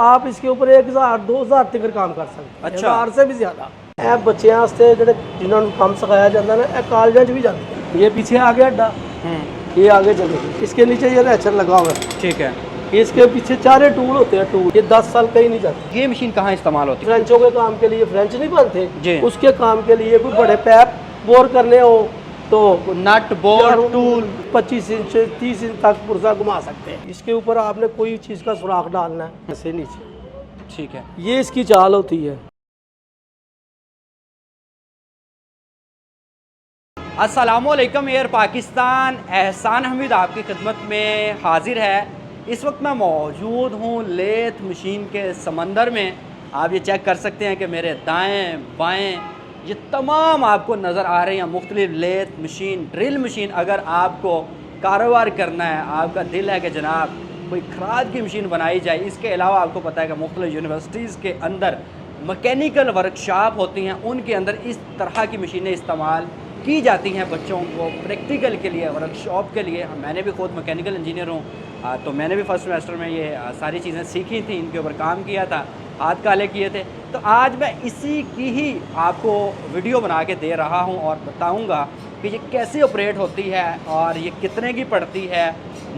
आप इसके ऊपर 1000 2000 तक काम कर सकते हैं। अच्छा। 1000 से भी ज्यादा। ਇਹ ਬੱਚਿਆਂ ਵਾਸਤੇ ਜਿਹੜੇ ਜਿਨ੍ਹਾਂ ਨੂੰ ਕੰਮ ਸਿਖਾਇਆ ਜਾਂਦਾ ਨਾ ਇਹ ਕਾਲਜਾਂ 'ਚ भी जाते हैं। ये पीछे आ गया अड्डा, ये आगे चलेगी। इसके नीचे ये रैचर लगा हुआ है। ठीक है। इसके पीछे 4 टूल होते हैं। टूल ये 10 साल कहीं नहीं जाते। ये मशीन कहाँ इस्तेमाल होती है? फ्रेंचों के काम के लिए, फ्रेंच नहीं बनते जी। उसके काम के लिए कोई बड़े पैप बोर करने हो तो nut bolt tool 25 inch 30 inch तक पुर्जा घुमा सकते हैं। इसके ऊपर आपने कोई चीज़ का सुराख डालना है ऐसे नीचे। ठीक है। ये इसकी चाल होती है। अस्सलामुअलैकुम एयर पाकिस्तान, एहसान हमीद आपकी खिदमत में हाजिर है। इस वक्त मैं मौजूद हूँ लेथ मशीन के समंदर में। आप ये चेक कर सकते हैं कि मेरे दाएं बाएं ये तमाम आपको नज़र आ रही हैं मुख्तलिफ लेथ मशीन, ड्रिल मशीन। अगर आपको कारोबार करना है, आपका दिल है कि जनाब कोई खराद की मशीन बनाई जाए, इसके अलावा आपको पता है कि मुख्तलिफ यूनिवर्सिटीज़ के अंदर मैकेनिकल वर्कशॉप होती हैं, उनके अंदर इस तरह की मशीनें इस्तेमाल की जाती हैं बच्चों को प्रैक्टिकल के लिए, वर्कशॉप के लिए। मैंने भी खुद मैकेनिकल इंजीनियर हूँ, तो मैंने भी फर्स्ट सेमेस्टर में ये सारी चीज़ें सीखी थी, इनके ऊपर काम किया था, हाथ काले किए थे। तो आज मैं इसी की ही आपको वीडियो बना के दे रहा हूँ और बताऊँगा कि ये कैसे ऑपरेट होती है और ये कितने की पड़ती है,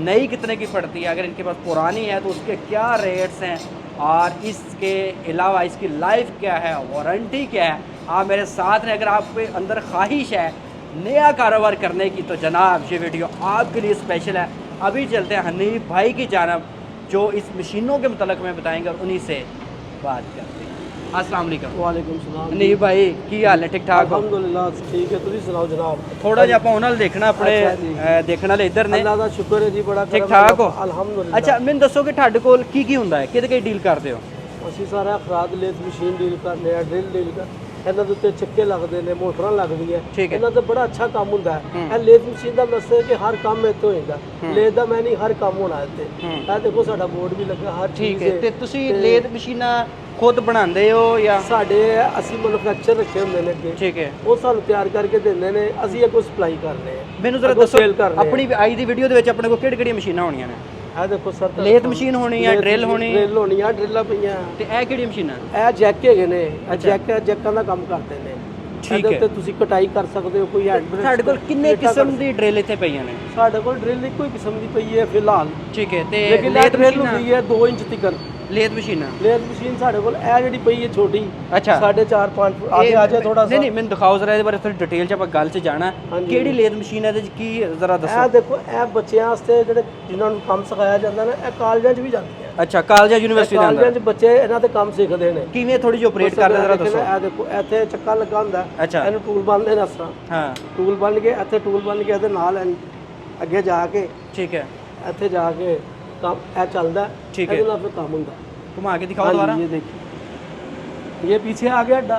नई कितने की पड़ती है, अगर इनके पास पुरानी है तो उसके क्या रेट्स हैं और इसके अलावा इसकी लाइफ क्या है, वारंटी क्या है। आप मेरे साथ हैं। अगर आपके अंदर ख्वाहिश है नया कारोबार करने की तो जनाब ये वीडियो आपके लिए स्पेशल है। अभी चलते हैं हनीफ भाई की जानब जो इस मशीनों के मतलब में बताएंगे और उन्हीं से बात करते हैं। अस्सलाम वालेकुम। वालेकुम सलाम। हनीफ भाई की हाल है? ठीक ठाक हो? अल्हम्दुलिल्लाह ठीक है। तुम सुनाओ जनाब? थोड़ा जिहा ਆਪਾਂ ਉਹਨਾਂ ਦੇਖਣਾ ਆਪਣੇ ਦੇਖਣ ਵਾਲੇ ਇੱਧਰ ਨੇ। ਅੱਲਾਹ ਦਾ ਸ਼ੁਕਰ ਹੈ ਜੀ, ਬੜਾ ठीक ठाक हो? अल्हम्दुलिल्लाह। अच्छा ਮੈਨੂੰ ਦੱਸੋ ਕਿ ਤੁਹਾਡੇ ਕੋਲ ਕੀ ਹੁੰਦਾ ਹੈ, ਕਿਹਦੇ ਡੀਲ ਕਰਦੇ ਹੋ? ਅਸੀਂ ਸਾਰਾ ਖਰਾਦ ਲੇਥ ਮਸ਼ੀਨ ਡੀਲ ਕਰਨੇ ਆ, ਡਰਿਲ ਡੀਲ ਕਰ ਇਹਨਾਂ ਦੇ ਉੱਤੇ ਚੱਕੇ ਲੱਗਦੇ ਨੇ, ਮੋਟਰਾਂ ਲੱਗਦੀਆਂ, ਠੀਕ ਹੈ। ਇਹਨਾਂ ਦਾ ਬੜਾ ਅੱਛਾ ਕੰਮ ਹੁੰਦਾ ਹੈ। ਇਹ ਲੇਥ ਮਸ਼ੀਨ ਦਾ ਦੱਸੇ ਕਿ ਹਰ ਕੰਮ ਇੱਥੇ ਹੋ ਜਾਂਦਾ। ਲੇਥ ਦਾ ਮੈਂ ਨਹੀਂ, ਹਰ ਕੰਮ ਹੋਣਾ ਇੱਥੇ। ਇਹ ਦੇਖੋ ਸਾਡਾ ਬੋਰਡ ਵੀ ਲੱਗਾ, ਹਰ ਚੀਜ਼ ਠੀਕ ਹੈ। ਤੇ ਤੁਸੀਂ ਲੇਥ ਮਸ਼ੀਨਾਂ ਖੁਦ ਬਣਾਉਂਦੇ ਹੋ ਜਾਂ? ਸਾਡੇ ਅਸੀਂ ਮੈਨੂਫੈਕਚਰ ਰੱਖੇ ਹੁੰਦੇ ਨੇ ਅੱਗੇ, ਠੀਕ ਹੈ। ਉਹ ਸਾਨੂੰ ਤਿਆਰ ਕਰਕੇ ਦਿੰਦੇ ਨੇ, ਅਸੀਂ ਅੱਗੋਂ ਸਪਲਾਈ ਕਰਨੇ ਆ। ਮੈਨੂੰ ਜ਼ਰਾ ਦੱਸੋ ਆਪਣੀ ਅੱਜ ਦੀ ਵੀਡੀਓ ਦੇ ਵਿੱਚ ਆਪਣੇ ਕੋਲ ਕਿਹੜੀ ਮਸ਼ੀਨਾਂ ਹੋਣੀਆਂ ਨੇ? ਇਹ ਦੇਖੋ ਸਰ, ਲੇਥ ਮਸ਼ੀਨ ਹੋਣੀ ਹੈ, ਡਰਿਲ ਹੋਣੀ? ਡਰਿਲ ਹੋਣੀ ਆ, ਡਰਿਲਾਂ ਪਈਆਂ। ਤੇ ਇਹ ਕਿਹੜੀ ਮਸ਼ੀਨਾਂ? ਇਹ ਜੈਕ ਹੈਗੇ ਨੇ, ਜੈਕਾਂ ਦਾ ਕੰਮ ਕਰਦੇ ਨੇ। ਠੀਕ ਹੈ। ਤੇ ਤੁਸੀਂ ਕਟਾਈ ਕਰ ਸਕਦੇ ਹੋ, ਕੋਈ ਹੈਂਡ ਬ੍ਰੇਕ। ਸਾਡੇ ਕੋਲ ਕਿੰਨੇ ਕਿਸਮ ਦੀ ਡਰਿਲ ਇੱਥੇ ਪਈਆਂ ਨੇ? ਸਾਡੇ ਕੋਲ ਡਰਿਲ ਇੱਕੋ ਹੀ ਕਿਸਮ ਦੀ ਪਈ ਹੈ ਫਿਲਹਾਲ। ਠੀਕ ਹੈ। ਤੇ ਲੇਕਿਨ ਲੇਥ ਡਰਿਲ ਮਸ਼ੀਨਾਂ? ਹੁੰਦੀ ਹੈ 2 ਇੰਚ ਤੱਕ। ਲੇਥ ਮਸ਼ੀਨਾਂ? ਲੇਥ ਮਸ਼ੀਨ ਸਾਡੇ ਕੋਲ ਇਹ ਜਿਹੜੀ ਪਈ ਹੈ ਛੋਟੀ, ਅੱਛਾ 4.5 5 ਫੁੱਟ। ਆਗੇ ਆ ਜਾ ਥੋੜਾ ਨਹੀਂ ਮੈਨੂੰ ਦਿਖਾਓ ਜ਼ਰਾ ਇਹਦੇ ਬਾਰੇ ਥੋੜੀ ਡਿਟੇਲ ਚ ਆਪਾਂ ਗੱਲ 'ਚ ਜਾਣਾ। ਕਿਹੜੀ ਲੇਥ ਮਸ਼ੀਨ ਹੈ, ਇਹਦੇ 'ਚ ਕੀ ਜ਼ਰਾ ਦੱਸੋ? ਇਹ ਦੇਖੋ, ਇਹ ਬੱਚਿਆਂ ਵਾਸਤੇ ਜਿਹੜੇ ਜਿਨ੍ਹਾਂ ਨੂੰ ਕੰਮ ਸਿਖਾਇਆ ਜਾਂਦਾ ਨਾ, ਇਹ ਕਾਲਜਾਂ 'ਚ ਵੀ ਜਾਂਦੀ ਹੈ। ਅੱਛਾ ਕਾਲਜ ਯੂਨੀਵਰਸਿਟੀ ਦੇ ਅੰਦਰ? ਕਾਲਜਾਂ 'ਚ ਬੱਚੇ ਇਹਨਾਂ ਤੇ ਕੰਮ ਸਿੱਖਦੇ ਨੇ। ਕਿਵੇਂ ਥੋੜੀ ਜਿਹੀ ਆਪਰੇਟ ਕਰਦੇ ਜ਼ਰਾ ਦੱਸੋ? ਇਹ ਦੇਖੋ, ਇੱਥੇ ਚੱਕਾ ਲੱਗਾ ਹੁੰਦਾ, ਅੱਛਾ ਇਹਨੂੰ ਟੂਲ ਬੰਨ੍ਹਦੇ ਨੇ ਇਸ ਤਰ੍ਹਾਂ। ਹਾਂ ਟੂਲ ਬੰਨ ਕੇ ਇੱਥੇ ਟੂਲ ਬੰਨ ਕੇ ਇਹਦੇ ਨਾਲ ਅੱਗੇ ਜਾ ਕੇ, ਠੀਕ ਹੈ, ਇੱਥੇ ਜਾ ਕੇ ਕੰਮ ਇਹ ਚੱਲਦਾ। ठीक है। ਇਹਦੇ ਨਾਲ ਫਿਰ ਕੰਮ ਹੁੰਦਾ। घुमा के दिखाओ दोबारा। ये देखिए, ये पीछे आ गया अड्डा,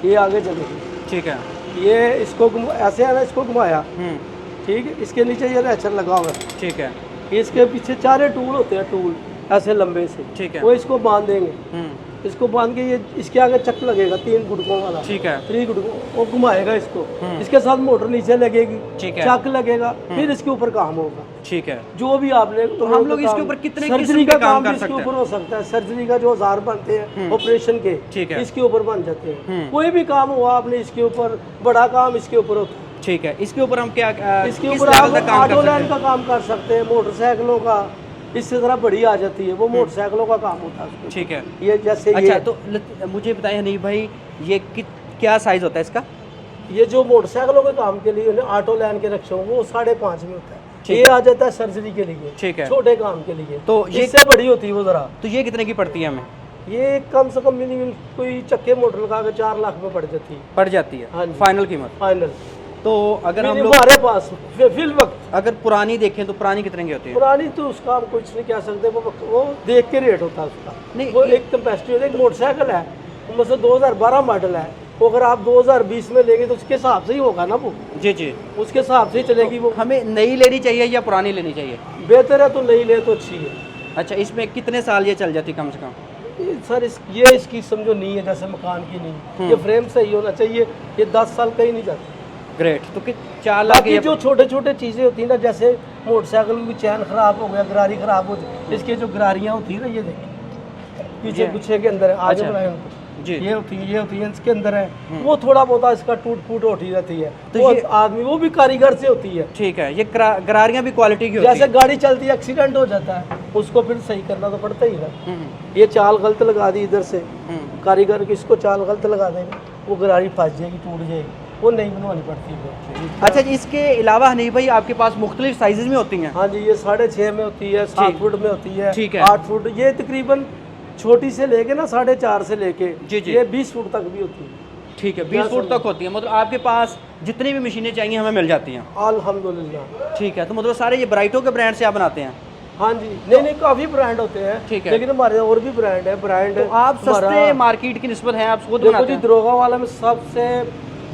ये आगे चलेगी। ठीक है। ये इसको ऐसे है ना, इसको घुमाया, ठीक है। इसके नीचे ये रैचर लगा हुआ है। ठीक है। इसके पीछे 4 टूल होते हैं, टूल ऐसे लंबे से। ठीक है। वो इसको बांध देंगे, इसको बांध के ये इसके आगे चक लगेगा 3 गुटकों वाला। ठीक है। 3 गुटकों, वो घुमाएगा इसको। इसके साथ मोटर नीचे लगेगी, ठीक है। चक लगेगा, फिर इसके ऊपर काम होगा। ठीक है। जो भी आपने तो हम लोग इसके ऊपर कितने सर्जरी का काम कर सकते हैं? इसके ऊपर हो सकता है। सर्जरी का जो औजार बनते हैं ऑपरेशन के, ठीक है, इसके ऊपर बन जाते हैं। कोई भी काम हुआ आपने इसके ऊपर, बड़ा काम इसके ऊपर होता है। ठीक है। इसके ऊपर हम क्या इसके ऊपर आप ऑटो लाइन का काम कर सकते हैं, मोटरसाइकिलों का। इससे ज़रा बड़ी आ जाती है, वो मोटरसाइकिलों का काम होता है। ठीक है। ये जैसे अच्छा ये, तो मुझे बताइए हनीफ भाई, ये क्या साइज होता है इसका? ये जो मोटरसाइकिलों के काम के लिए ऑटो लाइन के रखे होंगे वो 5.5 में होता है। ये आ जाता है सर्जरी के लिए, ठीक है, छोटे काम के लिए। तो ये इससे बड़ी होती है वो ज़रा। तो ये कितने की पड़ती है हमें? ये कम से कम मिनिमम कोई चक्के मोटर लगा के 4 लाख में पड़ जाती है। पड़ जाती है? हाँ जी। फाइनल कीमत? फाइनल। तो अगर हम लोग हमारे पास फिल वक्त अगर पुरानी देखें तो पुरानी कितने की होती है? पुरानी तो उसका हम कुछ नहीं कह सकते, वो देख के रेट होता है उसका। नहीं, वो एक कैपेसिटी, एक मोटरसाइकिल है, मतलब 2012 मॉडल है, वो अगर आप 2020 में लेंगे तो उसके हिसाब से ही होगा ना, वो जी जी उसके हिसाब से ही चलेगी। वो हमें नई लेनी चाहिए या पुरानी लेनी चाहिए? बेहतर है तो नई ले तो अच्छी है। अच्छा, इसमें कितने साल ये चल जाती कम से कम? सर ये इसकी समझो नहीं है, जैसे मकान की नहीं, ये फ्रेम सही होना चाहिए। ये 10 साल कहीं नहीं जाती। ग्रेट। तो 4 लाख जो छोटे छोटे चीज़ें होती हैं ना, जैसे मोटरसाइकिल की चैन खराब हो गया, गरारी खराब हो जाए, इसके जो गरारियाँ होती है ना, ये देखिए पीछे ये- गुच्छे के अंदर है, आगे अच्छा। बढ़ाए उनको। जी। ये होती है इसके अंदर है, वो थोड़ा बहुत इसका टूट फूट होती रहती है। तो वो ये- आदमी वो भी कारीगर से होती है। ठीक है, ये गरारियाँ भी क्वालिटी की होती जैसे है। गाड़ी चलती है, एक्सीडेंट हो जाता है, उसको फिर सही करना तो पड़ता ही है। हम्म, ये चाल गलत लगा दी इधर से, हम्म। कारीगर किसको चाल गलत लगा देंगे, वो गरारी फंस जाएगी, टूट जाएगी, वो नहीं बनवानी पड़ती है। अच्छा जी, इसके अलावा हनीफ भाई आपके पास मुख्तलिफ साइजेज में होती हैं? हाँ जी, ये 6.5 में होती है, 7 फुट में होती है, ठीक है। 8 फुट, ये तकरीबन छोटी से लेके ना 4.5 से लेके जी, जी। ये 20 फुट तक भी होती है। ठीक है, 20 फुट तक होती है। मतलब आपके पास जितनी भी मशीनें चाहिए हमें मिल जाती हैं। अल्हम्दुलिल्लाह। ठीक है, तो मतलब सारे ये ब्राइटो के ब्रांड से आप बनाते हैं? हाँ जी, नहीं काफ़ी ब्रांड होते हैं, ठीक है। लेकिन हमारे और भी ब्रांड है। ब्रांड तो आप सस्ते मार्केट की निस्बत है, आप खुद देखो बनाते जी, हैं? दरोगा वाला में सबसे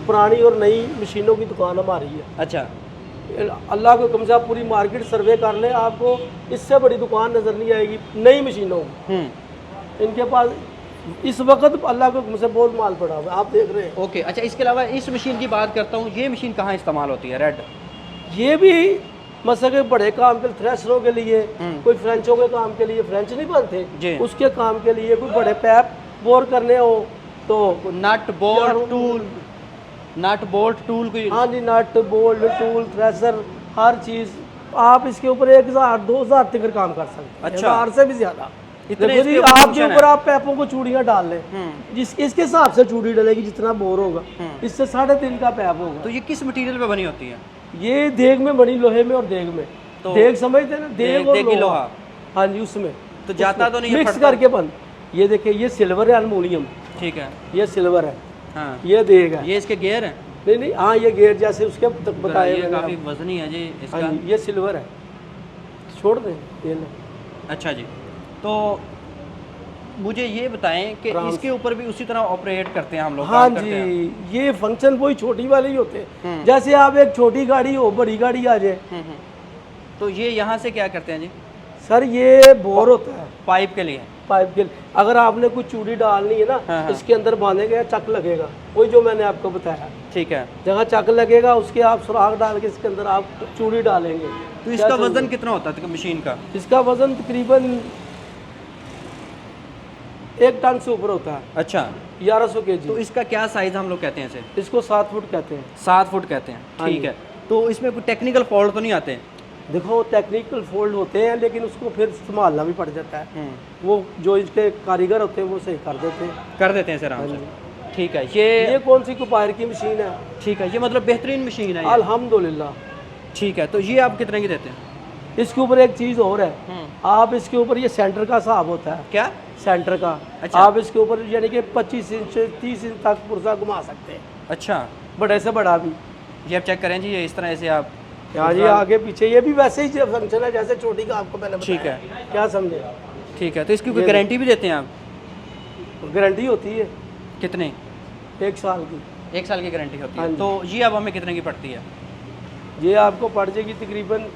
पुरानी और नई मशीनों की दुकान हमारी है। अच्छा, अल्लाह को कम से कम पूरी मार्केट सर्वे कर ले, आपको इससे बड़ी दुकान नज़र नहीं आएगी नई मशीनों की। इनके पास इस वक्त अल्लाह को कम से बहुत माल पड़ा हुआ है, आप देख रहे हैं। ओके। अच्छा, इसके अलावा इस मशीन की बात करता हूँ, ये मशीन कहाँ इस्तेमाल होती है? रेड? ये भी मसले के बड़े काम के थ्रेशरों के लिए, कोई फ्रेंचों के काम के लिए, फ्रेंच नहीं जी। बनते, उसके काम के लिए, कोई बड़े पैप बोर करने हो तो nut bolt tool, nut bolt tool कोई? हाँ जी, नट बोल्ट टूल थ्रेशर हर चीज़ आप इसके ऊपर 1000-2000 तक काम कर सकते हैं। अच्छा। 1000 से भी ज़्यादा। इतने देखो जी, इसके ऊपर आपके function ऊपर है। आप पैपों को चूड़ियाँ डाल लें, जिस इसके हिसाब से चूड़ी डलेगी, जितना बोर होगा इससे 3.5 का पैप होगा। तो ये किस मटेरियल पे बनी होती है? ये देग में बनी, लोहे में और देग में। तो देग समझते हैं ना, देग और देगी लोहा। लोहा। हाँ जी, उसमें तो जाता तो नहीं है, मिक्स फटता? करके बन। ये देखिए, ये सिल्वर है, एल्युमिनियम, ठीक है। ये सिल्वर है, हाँ, ये देग है। ये इसके गेयर है? नहीं, हाँ, ये गेयर जैसे उसके तक बताए ये मैंने काफ़ी आपको। वजनी है जी हाँ इसका। जी, ये सिल्वर है, छोड़ दें ये ले। अच्छा जी, तो मुझे ये बताएं कि आराम इसके ऊपर भी उसी तरह ऑपरेट करते हैं हम लोग? हाँ काम करते हैं? जी, ये फंक्शन वही छोटी वाले ही होते हैं। जैसे आप एक छोटी गाड़ी हो, बड़ी गाड़ी आ जाए, तो ये यहाँ से क्या करते हैं जी? सर ये बोर होता है पाइप के लिए? पाइप के लिए। अगर आपने कुछ चूड़ी डालनी है ना, हाँ। इसके अंदर बांधेंगे, चक लगेगा, वही जो मैंने आपको बताया। ठीक है। जहाँ चक लगेगा उसके आप सुराख डाल के इसके अंदर आप चूड़ी डालेंगे। तो इसका क्या वजन समझे? कितना होता है मशीन का? इसका वजन तकरीबन 1 टन से ऊपर होता है। अच्छा, 1100 तो kg। इसका क्या साइज हम लोग कहते हैं इसे? इसको 7 फुट कहते हैं। 7 फुट कहते हैं, हाँ ठीक जी। है। तो इसमें कोई टेक्निकल फॉल्ट तो नहीं आते? देखो, टेक्निकल फोल्ड होते हैं, लेकिन उसको फिर संभालना भी पड़ जाता है। वो जो इसके कारीगर होते हैं वो सही कर देते हैं। कर देते हैं सर आराम हाँ से। ठीक है, ये कौन सी कुपायर की मशीन है? ठीक है, ये मतलब बेहतरीन मशीन है ये। अल्हम्दुलिल्लाह। ठीक है, तो ये आप कितने की देते हैं? इसके ऊपर एक चीज़ और है, आप इसके ऊपर ये सेंटर का हिसाब होता है, क्या? सेंटर का। अच्छा। आप इसके ऊपर यानी कि 25 इंच 30 इंच तक पुर्जा घुमा सकते हैं, अच्छा, बड़े से बड़ा भी। ये आप चेक करें जी, ये इस तरह से आप। यहाँ जी आगे पीछे ये भी वैसे ही फंक्शन है जैसे छोटी का आपको मैंने बताया। ठीक है। क्या समझे? ठीक है, तो इसकी कोई ये गारंटी भी देते हैं आप? गारंटी होती है कितने? 1 साल की। 1 साल की गारंटी होती हाँ है। जी। तो ये अब हमें कितने की पड़ती है? ये आपको पड़ जाएगी तकरीबन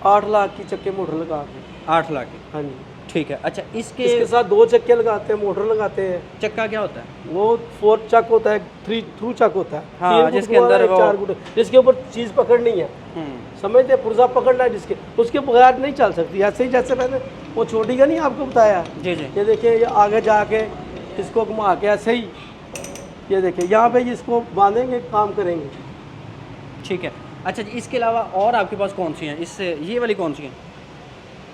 8 लाख की चक्के मोटर लगा के। 8 लाख की? हाँ जी। ठीक है। अच्छा, इसके इसके साथ 2 चक्के लगाते हैं, मोटर लगाते हैं। चक्का क्या होता है? वो 4 चक होता है, 3 थ्रू चक होता है। हाँ, 3 जिसके अंदर वो- 4 गुट, जिसके ऊपर चीज़ पकड़नी है, समझते हैं, पुर्जा पकड़ना है जिसके, उसके बगैर नहीं चल सकती। ऐसे ही जैसे मैंने वो छोटी का नहीं आपको बताया, जी जी। ये देखिए, ये आगे जाके इसको घुमा के ऐसे ही, ये देखिए यहाँ पे इसको बांधेंगे, काम करेंगे। ठीक है। अच्छा जी, इसके अलावा और आपके पास कौन सी हैं? इससे ये वाली कौन सी है?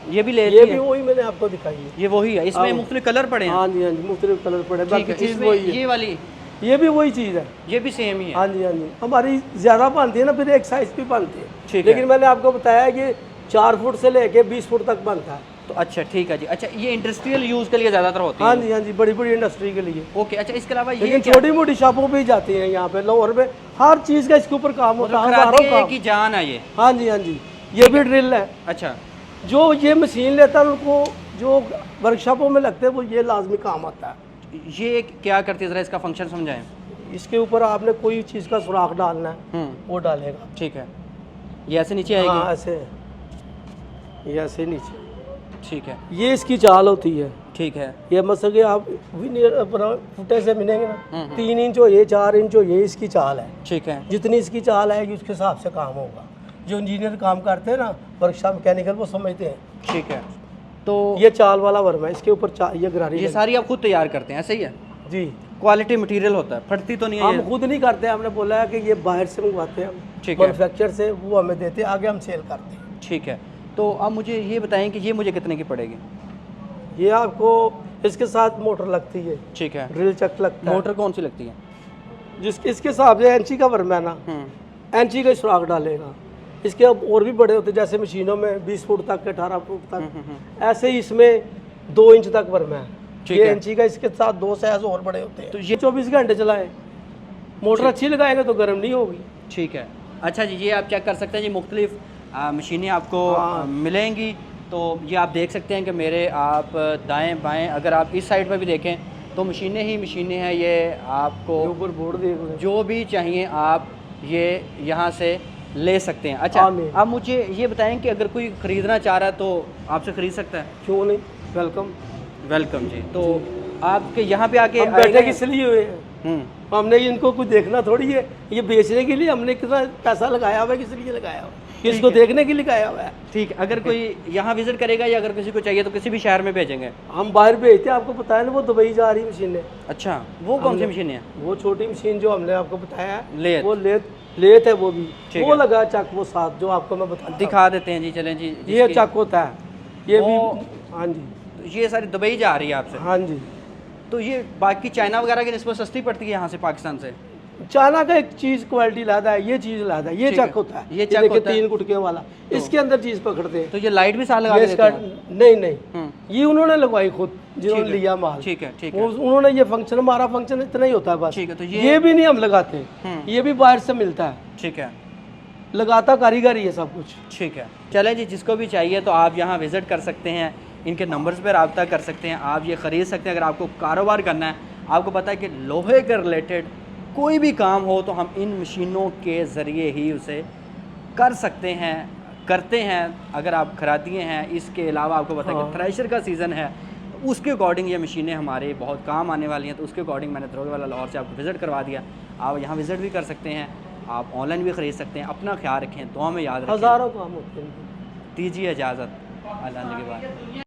ये भी ले ये भी वही मैंने आपको दिखाई है। ये वही है, इसमें हाँ। मुख्तलिफ कलर पड़े हैं? हाँ जी, हाँ जी, मुख्तलिफ कलर पड़े, ठीक बाकी है। चीज़ इसमें वही है। ये वाली, ये भी वही चीज़ है। ये भी सेम ही है? हाँ जी, हाँ जी, हमारी ज़्यादा बनती है ना, फिर एक साइज़ भी बनती है। ठीक है। लेकिन मैंने आपको बताया कि 4 फुट से लेके 20 फुट तक बनता है। तो अच्छा, ठीक है जी। अच्छा, ये इंडस्ट्रियल यूज़ के लिए ज़्यादातर होती है? हाँ जी, हाँ जी, बड़ी बड़ी इंडस्ट्री के लिए। ओके। अच्छा, इसके अलावा ये लेकिन क्या? छोटी मोटी शॉपों पे ही जाती हैं, यहाँ पे लाहौर में हर चीज़ का इसके ऊपर काम होता मतलब है, हजारों खरादे काम। की जान है ये? हाँ जी, हाँ जी, ये भी ड्रिल है। अच्छा, जो ये मशीन लेता है उनको, जो वर्कशॉपों में लगते हैं, वो ये लाजमी काम आता है। ये क्या करती है, ज़रा इसका फंक्शन समझाएं। इसके ऊपर आपने कोई चीज़ का सुराख डालना है, वो डालेगा। ठीक है। ये ऐसे नीचे आएगी? हाँ, ऐसे, ये ऐसे नीचे। ठीक है, ये इसकी चाल होती है। ठीक है। ये मतलब कि आप अपना फुटे से मिलेंगे ना, 3 इंच हो ये, 4 इंच हो ये, इसकी चाल है। ठीक है। जितनी इसकी चाल आएगी उसके हिसाब से काम होगा। जो इंजीनियर काम करते हैं ना, वर्कशॉप मैकेनिकल, वो समझते हैं। ठीक है। तो ये चाल वाला वर्म है, इसके ऊपर ये गरारी ये सारी आप खुद तैयार करते हैं, सही है? जी। क्वालिटी मटेरियल होता है, फटती तो नहीं है? हम खुद नहीं करते, हमने बोला है कि ये बाहर से मंगवाते हैं, ठीक है। मैन्युफैक्चर से, वो हमें देते हैं, आगे हम सेल करते हैं। ठीक है। तो आप मुझे ये बताएं कि ये मुझे कितने की पड़ेगी? ये आपको इसके साथ मोटर लगती है, ठीक है। ड्रिल चक लगता है। मोटर कौन सी लगती है? जिसके इसके हिसाब से इंची का वर्म है ना, इंची का सुराख डालेगा। इसके अब और भी बड़े होते हैं, जैसे मशीनों में 20 फुट तक, 18 फुट तक, ऐसे ही इसमें 2 इंच तक वर्म है। ये इंची का, इसके साथ 2 साइज और बड़े होते हैं। तो ये 24 घंटे चलाए, मोटर अच्छी लगाएंगे तो गर्म नहीं होगी। ठीक है। अच्छा जी, ये आप चेक कर सकते हैं जी, मुख्तलिफ मशीनें आपको मिलेंगी। तो ये आप देख सकते हैं कि मेरे आप दाएं बाएं, अगर आप इस साइड पर भी देखें तो मशीनें ही मशीनें हैं। ये आपको ऊपर बोर्ड देख, जो भी चाहिए आप ये यहाँ से ले सकते हैं। अच्छा, अब मुझे ये बताएं कि अगर कोई ख़रीदना चाह रहा है तो आपसे ख़रीद सकता है? क्यों नहीं, वेलकम। वेलकम जी। तो आपके यहाँ पे आके हम बैठे किस लिए हुए हैं? हमने इनको कुछ देखना थोड़ी है, ये बेचने के लिए हमने कितना पैसा लगाया हुआ है, किस लिए लगाया हुआ है? इसको देखने के लिए लगाया हुआ है। ठीक है। अगर कोई यहाँ विजिट करेगा या अगर किसी को चाहिए तो किसी भी शहर में भेजेंगे? हम बाहर भेजते हैं, आपको पता है ना, वो दुबई जा रही मशीन है। अच्छा, वो कौन सी मशीन है? वो छोटी मशीन जो हमने आपको बताया है, लेथ। वो लेथ है, वो भी वो लगा चक, वो साथ जो आपको मैं बता दिखा देते हैं जी, चलें जी। ये चक होता है, ये भी। हाँ जी, ये सारी दुबई जा रही है आपसे? हाँ जी। तो ये बाकी चाइना वगैरह की निस्बत सस्ती पड़ती है यहाँ से, पाकिस्तान से? चाइना का एक चीज़ क्वालिटी लादा है, ये चीज़ लादा है। ये चक होता है, ये चक होता है 3 गुटके वाला, इसके अंदर चीज़ पकड़ते हैं। तो ये लाइट भी साथ लगा देते हैं? नहीं, ये उन्होंने लगवाई खुद, जिन्होंने लिया माल। ठीक है, ठीक है। उन्होंने ये फंक्शन, हमारा फंक्शन इतना ही होता है बस। ठीक है। तो ये भी नहीं हम लगाते, ये भी बाहर से मिलता है। ठीक है। लगाता कारीगर ही है सब कुछ। ठीक है। चले जी, जिसको भी चाहिए तो आप यहाँ विज़िट कर सकते हैं, इनके नंबर्स पर रब्ता कर सकते हैं, आप ये ख़रीद सकते हैं। अगर आपको कारोबार करना है, आपको पता है कि लोहे के रिलेटेड कोई भी काम हो तो हम इन मशीनों के ज़रिए ही उसे कर सकते हैं, करते हैं। अगर आप खरादिए हैं, इसके अलावा आपको पता है कि थ्रेशर का सीज़न है, तो उसके अकॉर्डिंग ये मशीनें हमारे बहुत काम आने वाली हैं। तो उसके अकॉर्डिंग मैंने दरोगे वाला लाहौर से आपको विज़िट करवा दिया। आप यहाँ विज़िट भी कर सकते हैं, आप ऑनलाइन भी ख़रीद सकते हैं। अपना ख्याल रखें, दुआ में याद रखें। हज़ारों काम होते हैं। दीजिए इजाज़त, अल्लाह के बाद।